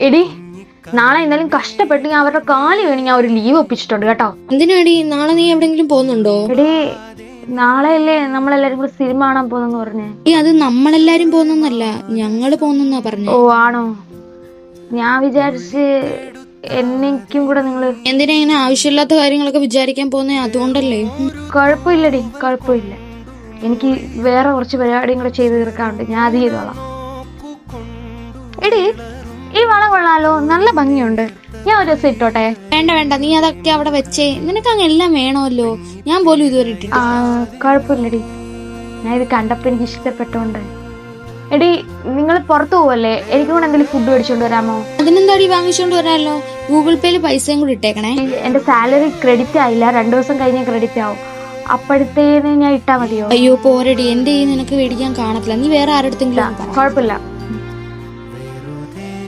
എടി നാളെ എന്തായാലും കഷ്ടപ്പെട്ട് ഞാൻ അവരുടെ കാലി വേണി ഞാൻ ഒരു ലീവ് ഒപ്പിച്ചിട്ടുണ്ട് കേട്ടോ. എന്തിനാടി നാളെ നീ എവിടെങ്കിലും പോകുന്നുണ്ടോ? എടി നാളെയല്ലേ നമ്മളെല്ലാരും കൂടെ സിനിമ കാണാൻ പോകുന്നെന്ന് പറഞ്ഞേ. അത് നമ്മളെല്ലാരും പോകുന്നല്ല, ഞങ്ങള് പോകുന്നാ പറഞ്ഞേ. ഓ ആണോ? ഞാൻ വിചാരിച്ച് എനിക്കും കൂടെ നിങ്ങള്. എന്തിനാ ഇങ്ങനെ ആവശ്യമില്ലാത്ത കാര്യങ്ങളൊക്കെ വിചാരിക്കാൻ പോകുന്നേ? അതുകൊണ്ടല്ലേ. കുഴപ്പമില്ലടി, കുഴപ്പമില്ല. എനിക്ക് വേറെ കുറച്ച് പരിപാടിയും കൂടെ ചെയ്ത് തീർക്കാറുണ്ട്, ഞാൻ അത് ചെയ്തോളാം. എടി ഈ വള കൊള്ളാലോ, നല്ല ഭംഗിയുണ്ട്. ഞാൻ ഒരു ദിവസം ഇട്ടോട്ടെ? വേണ്ട വേണ്ട, നീ അതൊക്കെ അവിടെ വെച്ചേ. നിനക്ക് അങ്ങ് എല്ലാം വേണമല്ലോ. ഞാൻ പോലും ഇതുവരെ ഇട്ടിട്ട്. കുഴപ്പമില്ലടി, ഞാൻ ഇത് കണ്ടപ്പോ എനിക്ക് ഇഷ്ടപ്പെട്ടോണ്ട്. എടി നിങ്ങൾ പുറത്തു പോവല്ലേ, എനിക്കും കൂടെ എന്തെങ്കിലും ഫുഡ് മേടിച്ചോണ്ട് വരാമോ? അതിനെന്താടി വാങ്ങിച്ചോണ്ട് വരാമല്ലോ. ഗൂഗിൾ പേയില് പൈസയും കൂടി ഇട്ടേക്കണേ. എന്റെ സാലറി ക്രെഡിറ്റ് ആയില്ല, 2 ദിവസം കഴിഞ്ഞ് ക്രെഡിറ്റ് ആവും. അപ്പോഴത്തേന് ഞാൻ ഇട്ടാ മതിയോ? അയ്യോ പോരടി, എന്റെ നിനക്ക് മേടിക്കാൻ കാണത്തില്ല. നീ വേറെ ആരുടെ അടുത്തെങ്കിലും. കുഴപ്പമില്ല.